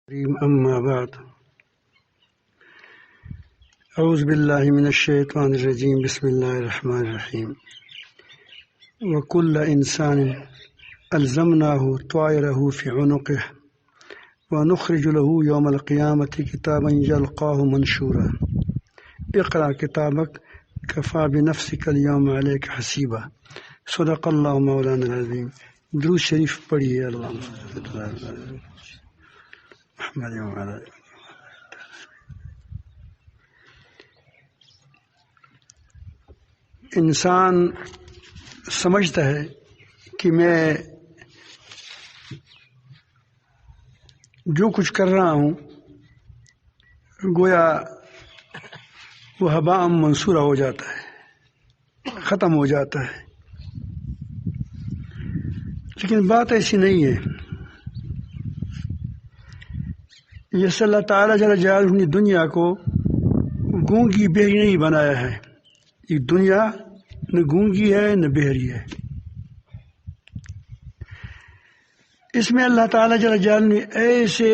أما بعد أعوذ بالله من الشيطان الرجيم بسم الله الرحمن الرحيم وكل إنسان ألزمناه طائره في عنقه ونخرج له يوم القيامة كتابا يلقاه منشورا اقرأ كتابك كفى بنفسك اليوم عليك حسيبا صدق الله مولانا العظيم. درود شریف پڑھیے. اللہم محمد وعلی انسان سمجھتا ہے کہ میں جو کچھ کر رہا ہوں گویا وہ ہباء منصورہ ہو جاتا ہے، ختم ہو جاتا ہے. لیکن بات ایسی نہیں ہے. جیسے اللہ تعالیٰ جل جلالہ نے دنیا کو گونگی بہری نہیں بنایا ہے. یہ دنیا نہ گونگی ہے نہ بہری ہے. اس میں اللہ تعالیٰ جل جلالہ نے ایسے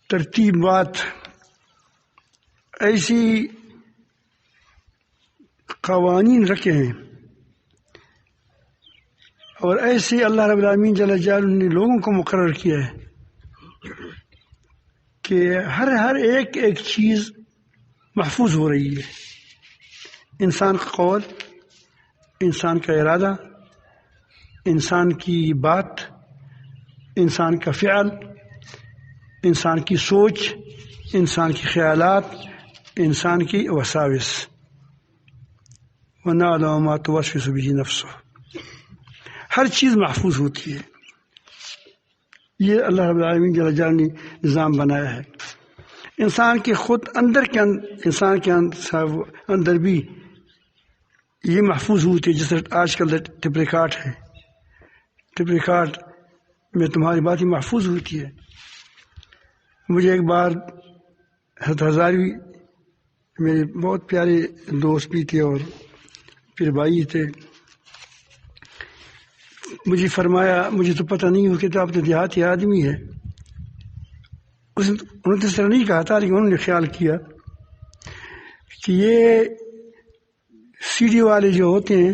ترتیبات، ایسی قوانین رکھے ہیں اور ایسے اللہ رب العالمین جل جلالہ نے لوگوں کو مقرر کیا ہے کہ ہر ایک چیز محفوظ ہو رہی ہے. انسان کا قول، انسان کا ارادہ، انسان کی بات، انسان کا فعل، انسان کی سوچ، انسان کی خیالات، انسان کی وساوس. وَنَعْلَمُ مَا تُوَسْوِسُ بِهِ نَفْسُهُ. ہر چیز محفوظ ہوتی ہے. یہ اللہ رب العالمین جل جلالہ نے نظام بنایا ہے. انسان کے خود انسان کے اندر بھی یہ محفوظ ہوتی ہے. جس طرح آج کل ٹیپ ریکارڈ ہے، ٹیپ ریکارڈ میں تمہاری باتیں محفوظ ہوتی ہے. مجھے ایک بار حضرت ہزاروی میرے بہت پیارے دوست بھی تھے اور پھر بھائی تھے، مجھے فرمایا، مجھے تو پتہ نہیں ہو کہ آپ تو دیہاتی آدمی ہے. انہوں نے اس طرح نہیں کہا تھا، لیکن انہوں نے خیال کیا کہ یہ سی ڈی والے جو ہوتے ہیں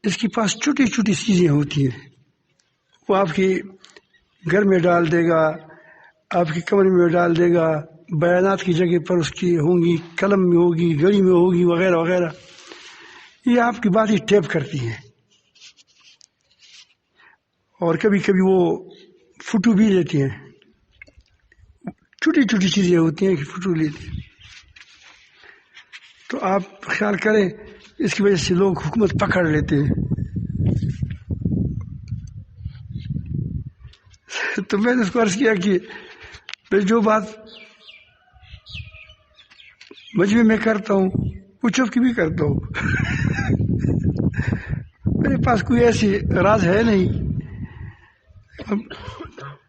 اس کے پاس چھوٹی چھوٹی چیزیں ہوتی ہیں. وہ آپ کے گھر میں ڈال دے گا، آپ کے کمرے میں ڈال دے گا، بیانات کی جگہ پر اس کی ہوں گی، قلم میں ہوگی، گھڑی میں ہوگی، وغیرہ وغیرہ. یہ آپ کی باتیں ٹیپ کرتی ہیں اور کبھی کبھی وہ فوٹو بھی لیتی ہیں. چھوٹی چھوٹی چیزیں ہوتی ہیں کہ فوٹو لیتی ہیں. تو آپ خیال کریں اس کی وجہ سے لوگ حکومت پکڑ لیتے ہیں. تو میں نے اس کو عرض کیا کہ میں جو بات مجمع میں کرتا ہوں وہ چپ کی بھی کرتا ہوں. میرے پاس کوئی ایسی راز ہے نہیں.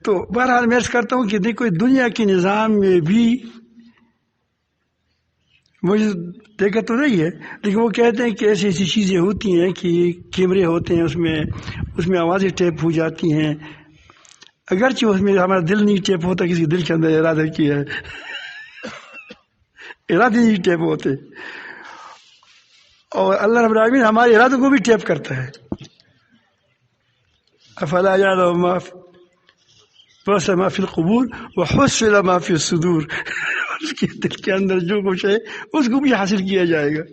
تو بہرحال میں عرض کرتا ہوں کہ دیکھو دنیا کے نظام میں بھی مجھے دیکھا تو نہیں ہے، لیکن وہ کہتے ہیں کہ ایسی ایسی چیزیں ہوتی ہیں کہ کیمرے ہوتے ہیں، اس میں آوازیں ٹیپ ہو جاتی ہیں. اگرچہ اس میں ہمارا دل نہیں ٹیپ ہوتا، کسی دل کے اندر ارادہ کیا ہے، ارادے نہیں ٹیپ ہوتے. اور اللہ رب العالمین ہمارے ارادوں کو بھی ٹیپ کرتا ہے. افلا یعلم ما فی القبور وحصل ما فی الصدور. اس کے دل کے اندر جو کچھ ہے اس کو بھی حاصل کیا جائے گا.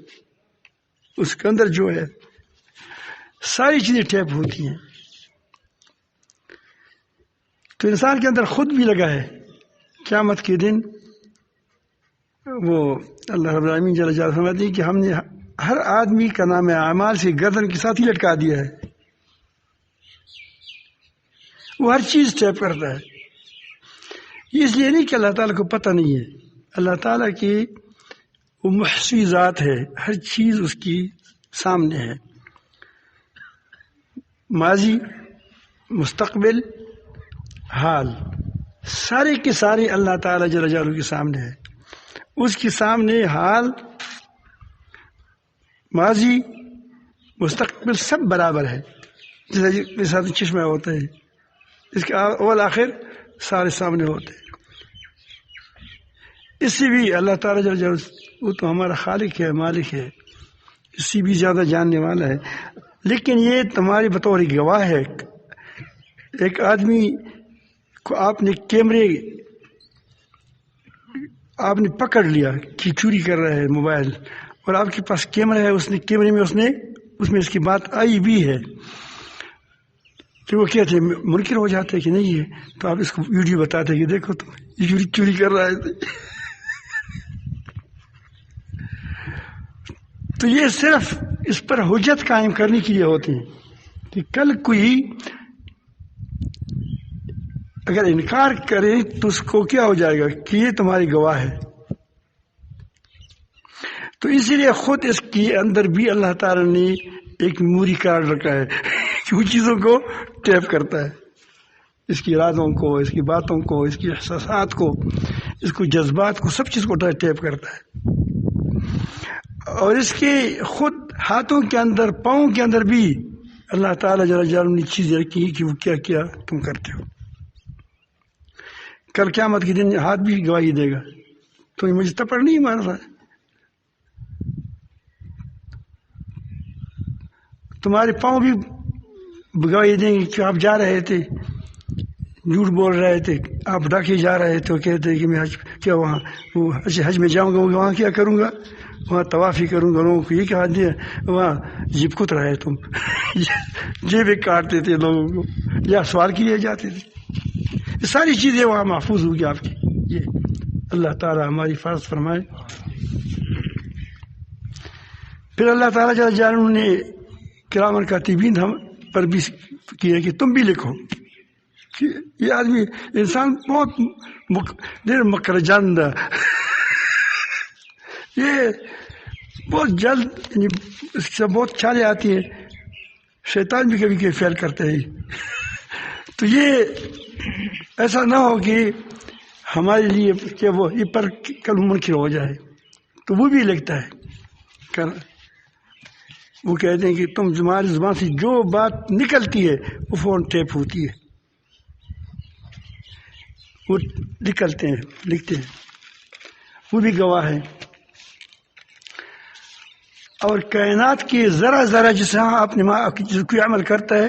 اس کے اندر جو ہے ساری چیزیں ٹیپ ہوتی ہیں. تو انسان کے اندر خود بھی لگا ہے. قیامت کے دن وہ اللہ رب العالمین جل جلالہ فرماتے ہیں کہ ہم نے ہر آدمی کا نام اعمال سے گردن کے ساتھ ہی لٹکا دیا ہے. وہ ہر چیز ٹیپ کرتا ہے. یہ اس لیے نہیں کہ اللہ تعالیٰ کو پتہ نہیں ہے. اللہ تعالیٰ کی وہ محصی ذات ہے، ہر چیز اس کی سامنے ہے. ماضی، مستقبل، حال، سارے کے سارے اللہ تعالیٰ جل جلالہ کے سامنے ہے. اس کے سامنے حال، ماضی، مستقبل سب برابر ہے. جیسا چشمہ ہوتا ہے، اس کے اول آخر سارے سامنے ہوتے. اس سے بھی اللہ تعالیٰ جل جلالہ وہ تو ہمارا خالق ہے، مالک ہے، اس سے بھی زیادہ جاننے والا ہے. لیکن یہ تمہاری بطور گواہ ہے. ایک آدمی کو آپ نے پکڑ لیا کہ چوری کر رہا ہے موبائل، اور آپ کے پاس کیمرہ ہے، اس نے کیمرے میں اس میں اس کی بات آئی بھی ہے، کہ وہ کہتے ہیں منکر ہو جاتے کہ نہیں ہے، تو آپ اس کو ویڈیو بتاتے کہ دیکھو تم یہ چوری کر رہا ہے. تو یہ صرف اس پر حجت قائم کرنے کے لیے ہوتے ہیں کہ کل کوئی اگر انکار کرے تو اس کو کیا ہو جائے گا کہ یہ تمہاری گواہ ہے. تو اسی لیے خود اس کے اندر بھی اللہ تعالیٰ نے ایک میموری کارڈ رکھا ہے کہ وہ چیزوں کو ٹیپ کرتا ہے، اس کی ارادوں کو، اس کی باتوں کو، اس کی احساسات کو، اس کو جذبات کو، سب چیز کو ٹیپ کرتا ہے. اور اس کے خود ہاتھوں کے اندر، پاؤں کے اندر بھی اللہ تعالیٰ جل جلالہ نے چیزیں رکھی کہ وہ کیا کیا تم کرتے ہو. کل قیامت کے دن ہاتھ بھی گواہی دے گا، تو مجھے تپڑ نہیں مار رہا ہے، تمہارے پاؤں بھی گواہی دیں گے کہ آپ جا رہے تھے، جھوٹ بول رہے تھے، آپ ڈاکے جا رہے تھے، کہتے کہ میں حج میں جاؤں گا، وہاں کیا کروں گا، وہاں طوافی کروں گا، لوگوں کو یہ کہا دیا، وہاں جیب کت رہے تم جیبیں کاٹتے تھے لوگوں کو، یا سوال کے لیے جاتے تھے. یہ ساری چیزیں وہاں محفوظ ہوگی آپ کی. یہ اللہ تعالیٰ ہماری حفاظت فرمائے. پھر اللہ تعالیٰ جل جلالہ نے کرامن کاتبین ہم پر بھی کیا کہ تم بھی لکھو کہ یہ آدمی انسان بہت مکر جند، یہ بہت جلد، اس سے بہت چالیں آتی ہیں، شیطان بھی کبھی کبھی فیل کرتے ہیں. تو یہ ایسا نہ ہو کہ ہمارے لیے کہ وہ یہ پر کل منکر ہو جائے. تو وہ بھی لکھتا ہے، وہ کہتے ہیں کہ تم تمہاری زبان سے جو بات نکلتی ہے وہ فون ٹیپ ہوتی ہے، وہ لکھتے ہیں، وہ بھی گواہ ہے. اور کائنات کے ذرا ذرا جس کوئی عمل کرتا ہے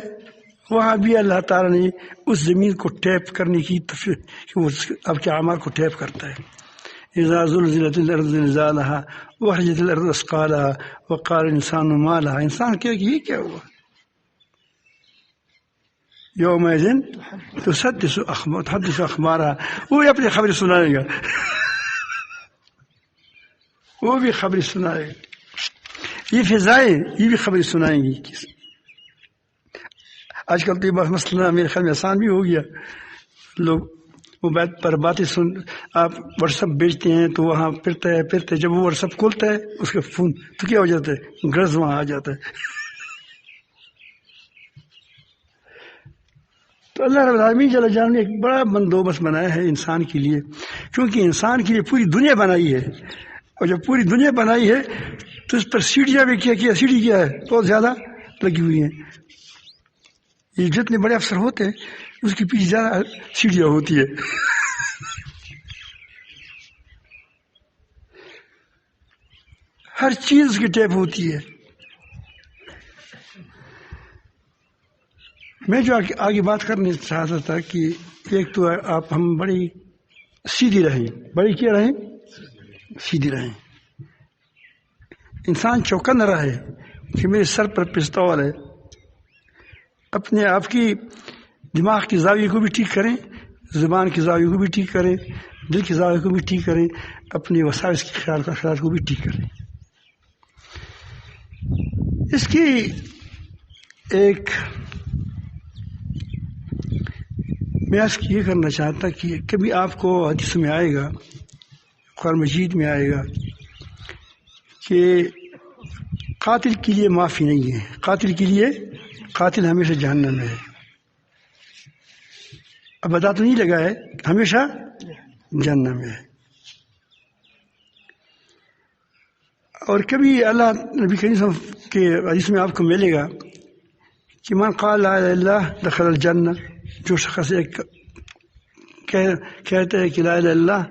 وہاں بھی اللہ تعالیٰ نے اس زمین کو ٹیپ کرنے کی وہ آپ کے اعمال کو ٹیپ کرتا ہے. اذا زلزلت الارض زلزالها واخرجت الارض اثقالها وقال الانسان ما لها. انسان کہے کہ یہ کیا ہوا، یومئذ تحدث اخبارها، وہ اپنی خبر سنائے گا، وہ بھی خبر سنائے گا. یہ فضائیں یہ بھی خبر سنائیں گی. آج کل تو یہ مسئلہ میرے خیال میں آسان بھی ہو گیا. لوگ موبائل پر باتیں آپ واٹس ایپ بیچتے ہیں تو وہاں پھرتے جب وہ واٹس ایپ کھولتا ہے اس کا فون تو کیا ہو جاتا ہے، گرز وہاں آ جاتا ہے. تو اللہ رب العالمین جل جلالہ نے ایک بڑا بندوبست بنایا ہے انسان کے لیے، کیونکہ انسان کے لیے پوری دنیا بنائی ہے. اور جب پوری دنیا بنائی ہے تو اس پر سیڑھیاں بھی کیا سیڑھی کیا ہے بہت زیادہ لگی ہوئی ہیں. یہ جتنے بڑے افسر ہوتے ہیں اس کے پیچھے زیادہ سیڑھیاں ہوتی ہے. ہر چیز کی ٹیپ ہوتی ہے. میں جو آگے بات کرنے چاہتا تھا کہ ایک تو آپ ہم بڑی سیدھی رہیں، بڑی کیا رہیں، سیدھی رہیں. انسان چوکن نہ رہے کہ میرے سر پر پستول ہے. اپنے آپ کی دماغ کی زاویے کو بھی ٹھیک کریں، زبان کی زاویے کو بھی ٹھیک کریں، دل کی زاویے کو بھی ٹھیک کریں، اپنے وسائل کے خیالات کو بھی ٹھیک کریں. اس کی ایک میں یہ کرنا چاہتا کہ کبھی آپ کو حدیث میں آئے گا، قرآن مجید میں آئے گا کہ قاتل کے لیے معافی نہیں ہے، قاتل کے لیے قاتل ہمیشہ جہنم میں ہے. اب بتا تو نہیں لگا ہے، ہمیشہ جہنم میں ہے. اور کبھی اللہ نبی کریم صلی اللہ علیہ وسلم کے حدیث میں آپ کو ملے گا کہ من قال لا الہ الا اللہ دخل الجنہ، جو شخص ایک کہتے ہیں کہ لا الہ الا اللہ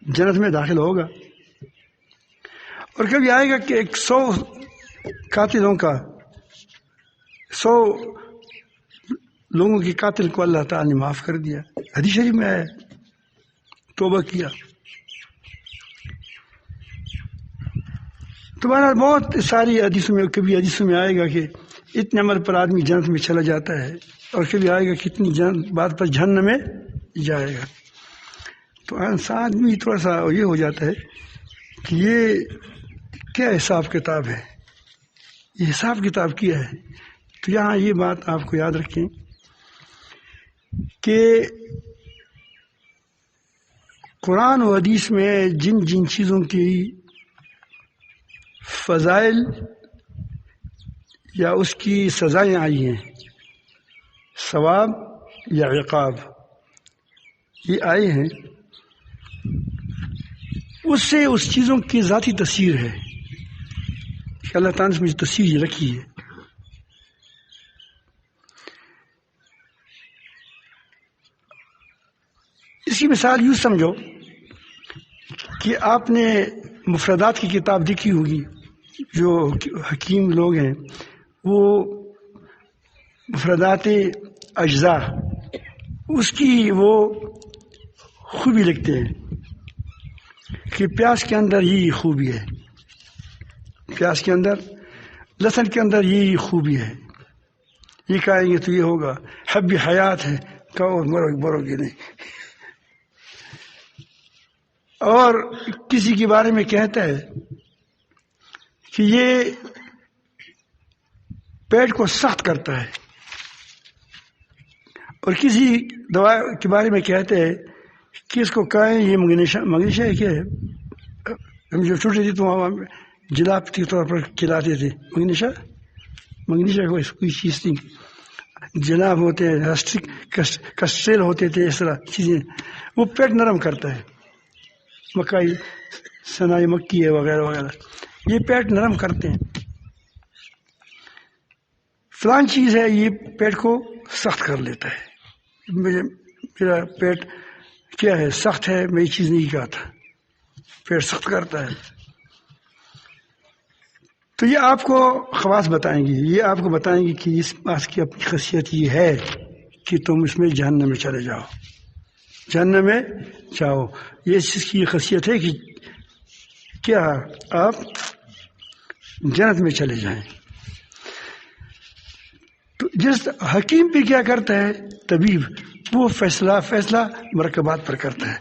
جنت میں داخل ہوگا، اور کبھی آئے گا کہ 100 قاتلوں کا 100 لوگوں کی قاتل کو اللہ تعالیٰ نے معاف کر دیا، حدیث شریف میں آیا، توبہ کیا. تمہارا بہت ساری حدیثوں میں، کبھی حدیثوں میں آئے گا کہ اتنے عمل پر آدمی جنت میں چلا جاتا ہے، اور کبھی آئے گا کہ اتنی بات پر جہنم میں جائے گا. تو انسان بھی تھوڑا سا یہ ہو جاتا ہے کہ یہ کیا حساب کتاب ہے، یہ حساب کتاب کیا ہے. تو یہاں یہ بات آپ کو یاد رکھیں کہ قرآن و حدیث میں جن جن چیزوں کی فضائل یا اس کی سزائیں آئی ہیں، ثواب یا عقاب یہ آئے ہیں، اس سے اس چیزوں کی ذاتی تفسیر ہے کہ اللہ تعالیٰ نے مجھے تفسیر یہ رکھی ہے. اس کی مثال یوں سمجھو کہ آپ نے مفردات کی کتاب دیکھی ہوگی، جو حکیم لوگ ہیں وہ مفردات اجزاء اس کی وہ خوبی لکھتے ہیں کہ پیاز کے اندر یہی خوبی ہے، پیاز کے اندر، لہسن کے اندر یہی خوبی ہے، یہ کہیں گے تو یہ ہوگا، حب حیات ہے کہو مرو گے نہیں. اور کسی کے بارے میں کہتا ہے کہ یہ پیٹ کو سخت کرتا ہے، اور کسی دوا کے بارے میں کہتے ہیں کہ اس کو کہیں یہ منگنیشا ہے. کیا ہے؟ ہم جو چھوٹے تھے تو ہم جلاب کے طور پر کھلاتے تھے، منگنیشا کوئی چیز تھی، جلاب ہوتے ہیں، کسٹریل ہوتے تھے، اس طرح چیزیں، وہ پیٹ نرم کرتا ہے. مکئی سنائی مکی ہے وغیرہ وغیرہ، یہ پیٹ نرم کرتے ہیں. فلان چیز ہے یہ پیٹ کو سخت کر لیتا ہے. میرا پیٹ کیا ہے، سخت ہے، میں یہ چیز نہیں کھاتا، پیٹ سخت کرتا ہے. تو یہ آپ کو خواص بتائیں گی، یہ آپ کو بتائیں گی کہ اس بات کی اپنی خاصیت یہ ہے کہ تم اس میں جہنم میں چلے جاؤ، جہنم میں جاؤ. یہ اس کی خاصیت ہے کہ کیا آپ جنت میں چلے جائیں. تو جس حکیم پہ کیا کرتا ہے طبیب، وہ فیصلہ مرکبات پر کرتا ہے.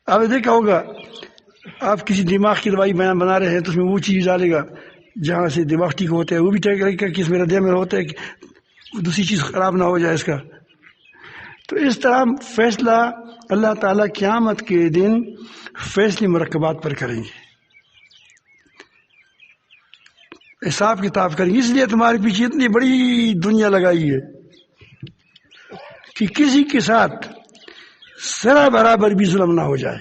آپ نے دیکھا ہوگا، آپ کسی دماغ کی دوائی بنا رہے ہیں تو اس میں وہ چیز ڈالے گا جہاں سے دماغ ٹھیک ہوتا ہے، وہ بھی طے کرے گا کہ اس میرا دل میں ہوتا ہے کہ دوسری چیز خراب نہ ہو جائے اس کا. تو اس طرح فیصلہ اللہ تعالیٰ قیامت کے دن فیصلے مرکبات پر کریں گے، حساب کتاب کریں گے. اس لیے تمہارے پیچھے اتنی بڑی دنیا لگائی ہے کہ کسی کے ساتھ ذرا برابر بھی ظلم نہ ہو جائے.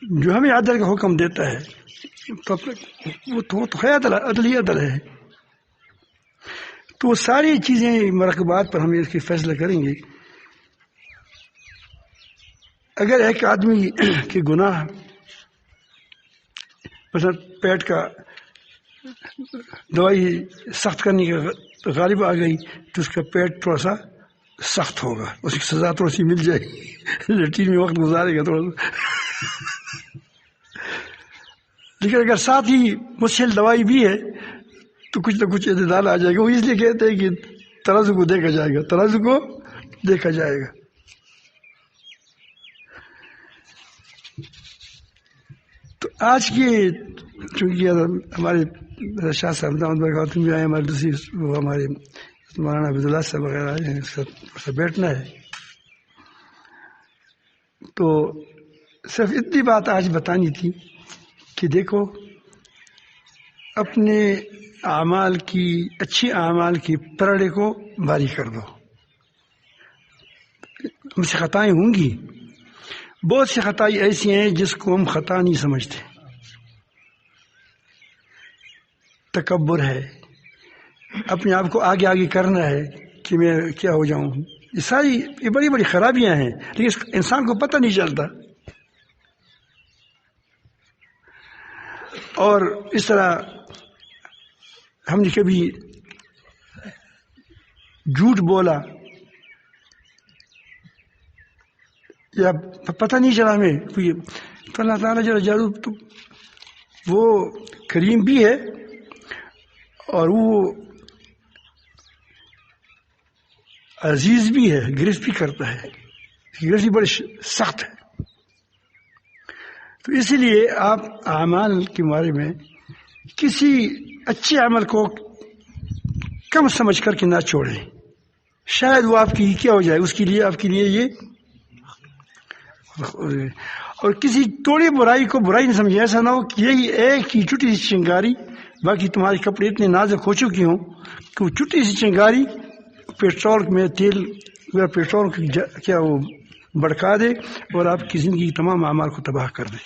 جو ہمیں عدل کا حکم دیتا ہے وہ تو ہے عدل ہے. تو ساری چیزیں مرکبات پر ہم اس کی فیصلہ کریں گے. اگر ایک آدمی کے گناہ مثلا پیٹ کا دوائی سخت کرنے کا غالب آ گئی تو اس کا پیٹ تھوڑا سا سخت ہوگا، اس کی سزا تھوڑی سی مل جائے گی، لیٹرین میں وقت گزارے گا تھوڑا سا. لیکن اگر ساتھ ہی مسل دوائی بھی ہے تو کچھ نہ کچھ اعتدال آ جائے گا. وہ اس لیے کہتے ہیں کہ ترازو کو دیکھا جائے گا، ترازو کو دیکھا جائے گا. تو آج کی چونکہ ہمارے شاہ صاحب دامت برکاتہ بھی آئے، ہمارے دوسری وہ ہمارے مولانا عبداللہ صاحب وغیرہ آئے ہیں، سب بیٹھنا ہے. تو صرف اتنی بات آج بتانی تھی کہ دیکھو اپنے اعمال کی، اچھے اعمال کی پرڑے کو باری کر دو. ہم سے خطائیں ہوں گی، بہت سی خطائیں ایسی ہیں جس کو ہم خطا نہیں سمجھتے. تکبر ہے، اپنے آپ کو آگے آگے کرنا ہے کہ میں کیا ہو جاؤں. یہ بڑی بڑی خرابیاں ہیں، لیکن انسان کو پتہ نہیں چلتا. اور اس طرح ہم نے کبھی جھوٹ بولا یا پتہ نہیں چلا ہمیں، تو اللہ تعالیٰ جل جلالہ تو وہ کریم بھی ہے اور وہ عزیز بھی ہے، گرفت بھی کرتا ہے، گرفت بھی بڑی سخت ہے. تو اسی لیے آپ اعمال کے بارے میں کسی اچھے عمل کو کم سمجھ کر کے نہ چھوڑیں. شاید وہ آپ کی کیا ہو جائے، اس کے لیے آپ کے لیے یہ. اور کسی تھوڑی برائی کو برائی نہیں سمجھے. ایسا نہ ہو کہ یہی ایک ہی چھوٹی سی چنگاری، باقی تمہارے کپڑے اتنے نازک ہو چکی ہوں کہ وہ چھوٹی سی چنگاری پیٹرول میں تیل یا پیٹرول کیا وہ بڑکا دے اور آپ کی زندگی تمام اعمال کو تباہ کر دے.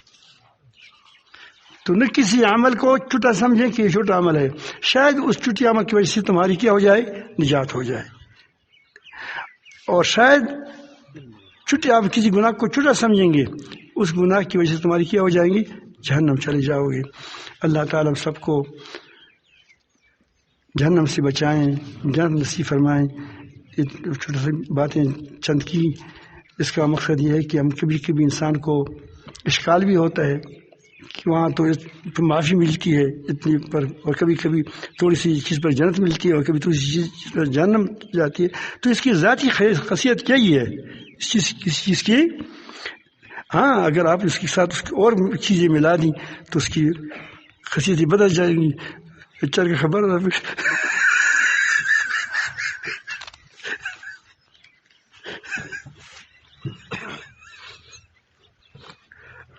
تو نہ کسی عمل کو چھوٹا سمجھیں کہ یہ چھوٹا عمل ہے. شاید اس چھوٹی عمل کی وجہ سے تمہاری کیا ہو جائے، نجات ہو جائے. اور شاید چھوٹے آپ کسی گناہ کو چھوٹا سمجھیں گے، اس گناہ کی وجہ سے تمہاری کیا ہو جائیں گی، جہنم چلے جاؤ گے. اللہ تعالیٰ سب کو جہنم سے بچائیں، جنت نصیب فرمائیں. چھوٹی سی باتیں چند کی، اس کا مقصد یہ ہے کہ ہم کبھی کبھی انسان کو اشکال بھی ہوتا ہے کہ وہاں تو معافی ملتی ہے اتنی پر، اور کبھی کبھی تھوڑی سی چیز پر جنت ملتی ہے اور کبھی تھوڑی سی چیز پر جہنم جاتی ہے. تو اس کی ذاتی خاصیت کیا ہی ہے اس چیز کی؟ ہاں اگر آپ اس کے ساتھ اس کی اور چیزیں ملا دیں تو اس کی خاصیتیں بدل جائیں گی. چل کے خبر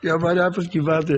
یہ ہمارے آپس کی بات ہے.